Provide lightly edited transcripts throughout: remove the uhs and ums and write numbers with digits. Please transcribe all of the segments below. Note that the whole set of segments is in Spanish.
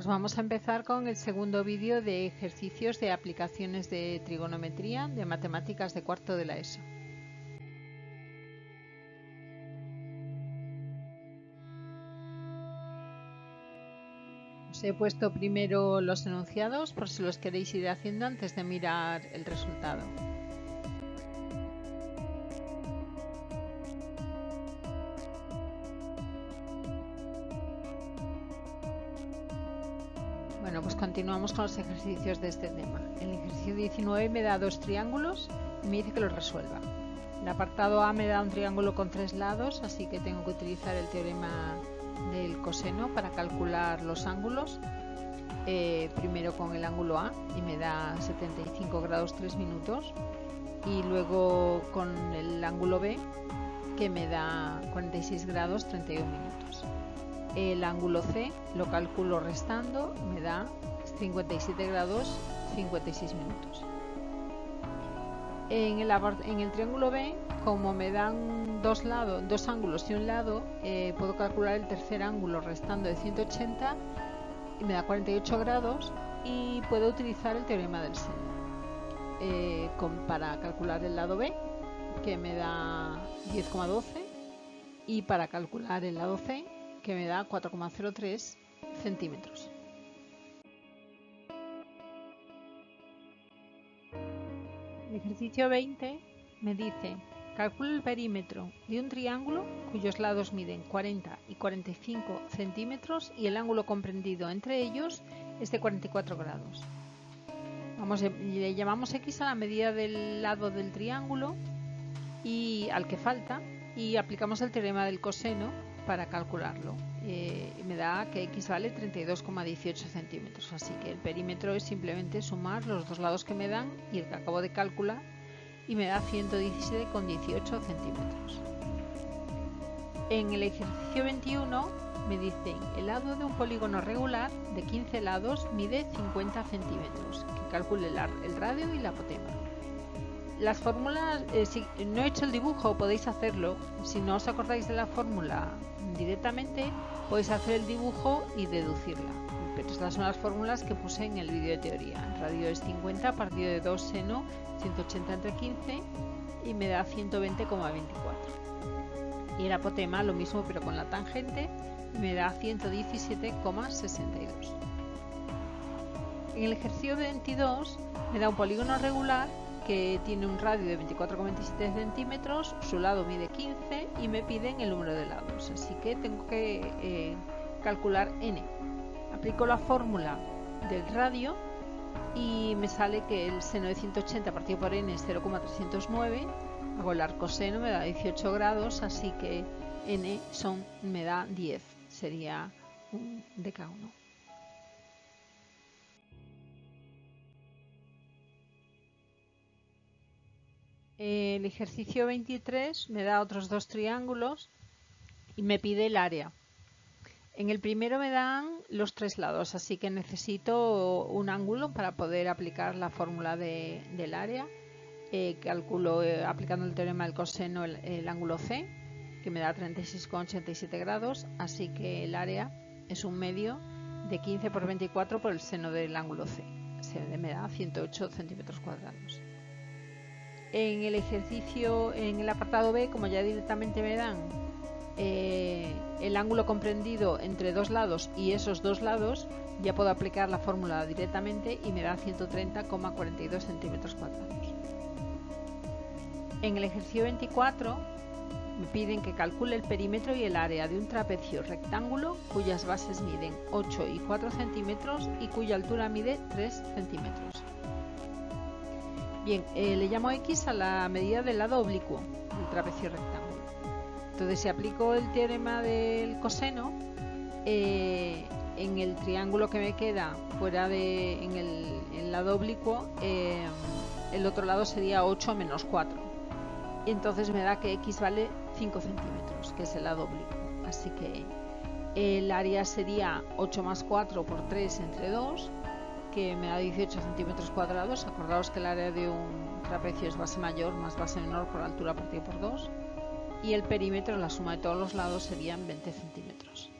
Pues vamos a empezar con el segundo vídeo de ejercicios de aplicaciones de trigonometría de matemáticas de cuarto de la ESO. Os he puesto primero los enunciados por si los queréis ir haciendo antes de mirar el resultado. Bueno, pues continuamos con los ejercicios de este tema. El ejercicio 19 me da dos triángulos y me dice que los resuelva. El apartado A me da un triángulo con tres lados, así que tengo que utilizar el teorema del coseno para calcular los ángulos. Primero con el ángulo A y me da 75 grados 3 minutos, y luego con el ángulo B que me da 46 grados 31 minutos. El ángulo C lo calculo restando, me da 57 grados 56 minutos. En el triángulo B, como me dan dos ángulos y un lado, puedo calcular el tercer ángulo restando de 180 y me da 48 grados, y puedo utilizar el teorema del seno para calcular el lado B, que me da 10,12, y para calcular el lado C, que me da 4,03 centímetros. El ejercicio 20 me dice: calcula el perímetro de un triángulo cuyos lados miden 40 y 45 centímetros y el ángulo comprendido entre ellos es de 44 grados. Le llamamos X a la medida del lado del triángulo y al que falta, y aplicamos el teorema del coseno para calcularlo. Me da que X vale 32,18 centímetros, así que el perímetro es simplemente sumar los dos lados que me dan y el que acabo de calcular, y me da 117,18 centímetros. En el ejercicio 21 me dicen: el lado de un polígono regular de 15 lados mide 50 centímetros, que calcule el radio y la apotema. Las fórmulas, si no he hecho el dibujo, podéis hacerlo. Si no os acordáis de la fórmula directamente, podéis hacer el dibujo y deducirla. Pero estas son las fórmulas que puse en el vídeo de teoría. El radio es 50 partido de 2 seno 180 entre 15 y me da 120,24. Y el apotema lo mismo pero con la tangente, y me da 117,62. En el ejercicio 22 me da un polígono regular que tiene un radio de 24,27 centímetros, su lado mide 15 y me piden el número de lados, así que tengo que calcular n. Aplico la fórmula del radio y me sale que el seno de 180 partido por n es 0,309. Hago el arcoseno, me da 18 grados, así que n me da 10, sería un dk1. El ejercicio 23 me da otros dos triángulos y me pide el área. En el primero me dan los tres lados, así que necesito un ángulo para poder aplicar la fórmula del área. Calculo aplicando el teorema del coseno el ángulo C, que me da 36,87 grados, así que el área es un medio de 15 por 24 por el seno del ángulo C, me da 108 centímetros cuadrados. En el apartado B, como ya directamente me dan el ángulo comprendido entre dos lados y esos dos lados, ya puedo aplicar la fórmula directamente y me da 130,42 centímetros cuadrados. En el ejercicio 24 me piden que calcule el perímetro y el área de un trapecio rectángulo cuyas bases miden 8 y 4 centímetros y cuya altura mide 3 centímetros. Bien, le llamo X a la medida del lado oblicuo del trapecio rectángulo. Entonces, si aplico el teorema del coseno, en el triángulo que me queda fuera en el lado oblicuo, el otro lado sería 8 menos 4. Y entonces me da que X vale 5 centímetros, que es el lado oblicuo. Así que el área sería 8 más 4 por 3 entre 2, que me da 18 centímetros cuadrados. Acordaos que el área de un trapecio es base mayor más base menor por altura partido por 2. Y el perímetro, la suma de todos los lados, serían 20 centímetros.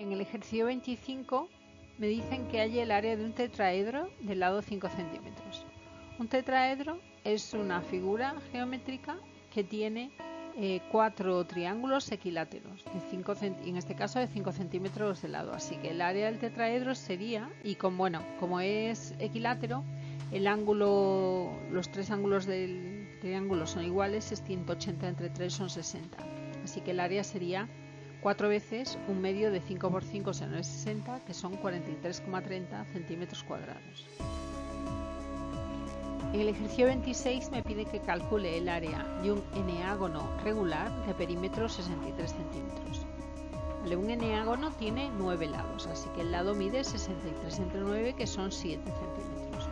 En el ejercicio 25 me dicen que hay el área de un tetraedro de lado 5 centímetros. Un tetraedro es una figura geométrica que tiene 4 triángulos equiláteros, en este caso de 5 centímetros de lado. Así que el área del tetraedro sería, y como es equilátero, el ángulo, los tres ángulos del triángulo son iguales, es 180 entre 3 son 60. Así que el área sería 4 veces un medio de 5 por 5, o sea, no es 60, que son 43,30 centímetros cuadrados. En el ejercicio 26 me pide que calcule el área de un eneágono regular de perímetro 63 centímetros. Vale, un eneágono tiene 9 lados, así que el lado mide 63 entre 9, que son 7 centímetros.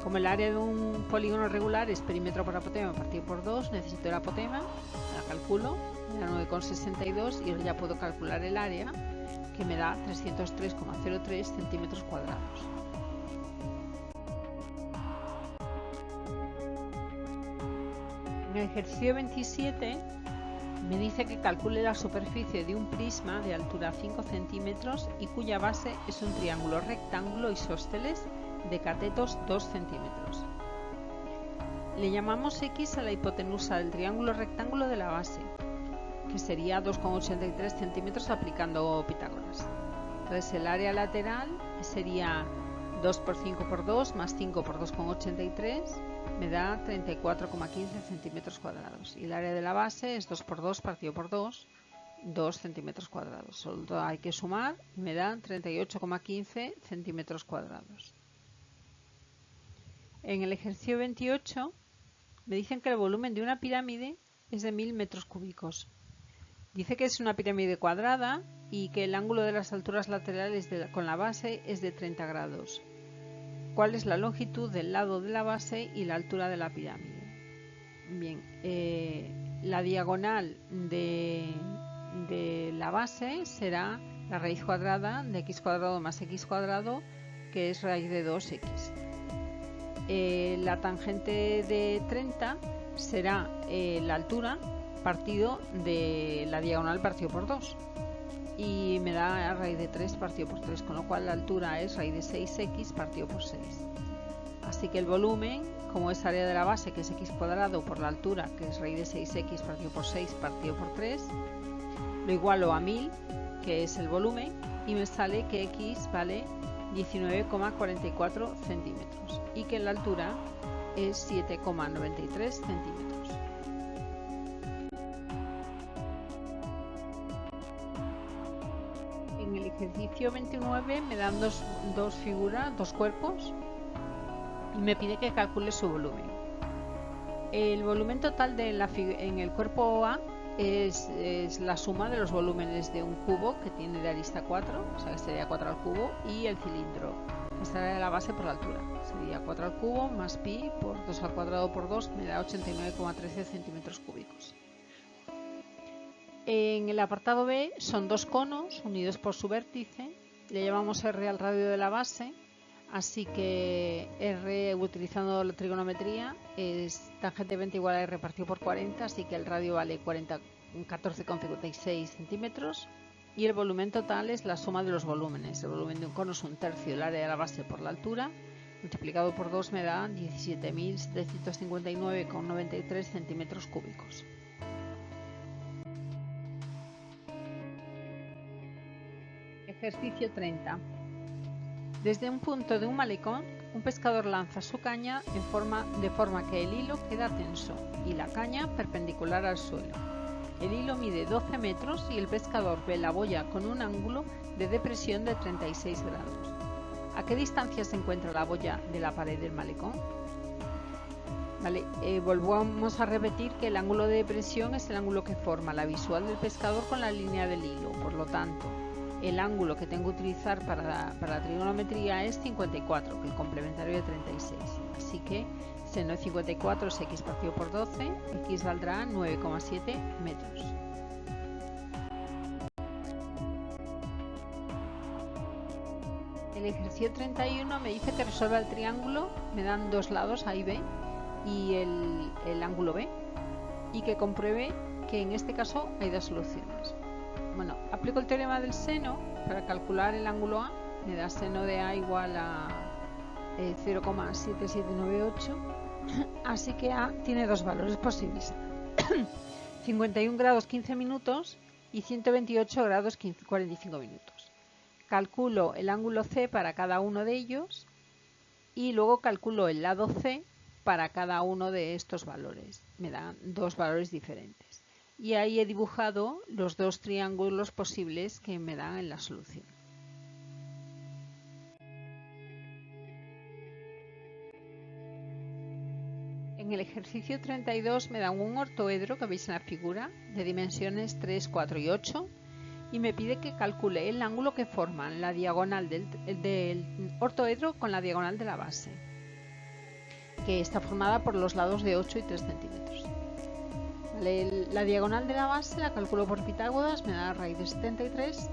Como el área de un polígono regular es perímetro por apotema partido por 2, necesito el apotema, la calculo, me da 9,62 y ahora ya puedo calcular el área, que me da 303,03 centímetros cuadrados. En el ejercicio 27 me dice que calcule la superficie de un prisma de altura 5 centímetros y cuya base es un triángulo rectángulo isósceles de catetos 2 centímetros. Le llamamos X a la hipotenusa del triángulo rectángulo de la base, que sería 2,83 centímetros aplicando Pitágoras. Entonces el área lateral sería 2 por 5 por 2 más 5 por 2,83, me da 34,15 centímetros cuadrados. Y el área de la base es 2 por 2 partido por 2, 2 centímetros cuadrados. Solo hay que sumar y me da 38,15 centímetros cuadrados. En el ejercicio 28 me dicen que el volumen de una pirámide es de 1000 metros cúbicos. Dice que es una pirámide cuadrada y que el ángulo de las alturas laterales con la base es de 30 grados. ¿Cuál es la longitud del lado de la base y la altura de la pirámide? Bien, la diagonal de la base será la raíz cuadrada de x cuadrado más x cuadrado, que es raíz de 2x. La tangente de 30 será la altura partido de la diagonal partido por 2 y me da raíz de 3 partido por 3, con lo cual la altura es raíz de 6x partido por 6. Así que el volumen, como es área de la base, que es x cuadrado, por la altura, que es raíz de 6x partido por 6 partido por 3, lo igualo a 1000, que es el volumen, y me sale que x vale 19,44 centímetros y que la altura es 7,93 centímetros. En el ejercicio 29 me dan dos figuras, dos cuerpos, y me pide que calcule su volumen. El volumen total en el cuerpo A es la suma de los volúmenes de un cubo que tiene de arista 4, o sea que sería 4 al cubo, y el cilindro, que sería la base por la altura. Sería 4 al cubo más pi por 2 al cuadrado por 2, me da 89,13 centímetros cúbicos. En el apartado B son dos conos unidos por su vértice, le llamamos R al radio de la base, así que R, utilizando la trigonometría, es tangente 20 igual a R partido por 40, así que el radio vale 14,56 centímetros y el volumen total es la suma de los volúmenes. El volumen de un cono es un tercio del área de la base por la altura, multiplicado por 2 me da 17.759,93 centímetros cúbicos. Ejercicio 30. Desde un punto de un malecón, un pescador lanza su caña de forma que el hilo queda tenso y la caña perpendicular al suelo. El hilo mide 12 metros y el pescador ve la boya con un ángulo de depresión de 36 grados. ¿A qué distancia se encuentra la boya de la pared del malecón? Vale, volvamos a repetir que el ángulo de depresión es el ángulo que forma la visual del pescador con la línea del hilo. Por lo tanto, el ángulo que tengo que utilizar para la trigonometría es 54, que es el complementario de 36. Así que seno de 54 es x partido por 12, x valdrá 9,7 metros. El ejercicio 31 me dice que resuelva el triángulo, me dan dos lados, A y B, y el ángulo B, y que compruebe que en este caso hay dos soluciones. bueno, aplico el teorema del seno para calcular el ángulo A. Me da seno de A igual a 0,7798. Así que A tiene dos valores posibles. 51 grados 15 minutos y 128 grados 45 minutos. Calculo el ángulo C para cada uno de ellos y luego calculo el lado C para cada uno de estos valores. Me dan dos valores diferentes. Y ahí he dibujado los dos triángulos posibles que me dan en la solución. En el ejercicio 32 me dan un ortoedro que veis en la figura de dimensiones 3, 4 y 8 y me pide que calcule el ángulo que forman la diagonal del ortoedro con la diagonal de la base, que está formada por los lados de 8 y 3 centímetros. Vale, la diagonal de la base la calculo por Pitágoras, me da raíz de 73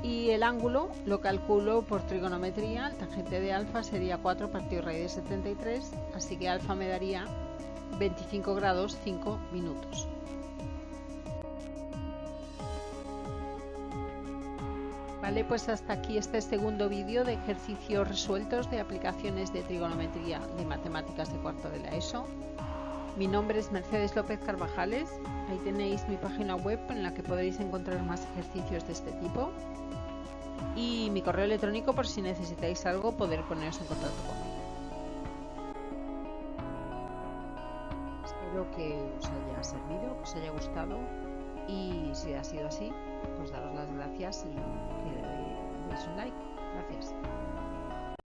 y el ángulo lo calculo por trigonometría. El tangente de alfa sería 4 partido raíz de 73, así que alfa me daría 25 grados 5 minutos. Vale, pues hasta aquí este segundo vídeo de ejercicios resueltos de aplicaciones de trigonometría de matemáticas de cuarto de la ESO. Mi nombre es Mercedes López Carvajales. Ahí tenéis mi página web en la que podréis encontrar más ejercicios de este tipo. Y mi correo electrónico por si necesitáis algo poder poneros en contacto conmigo. Espero que os haya servido, que os haya gustado y si ha sido así, pues daros las gracias y que le deis un like.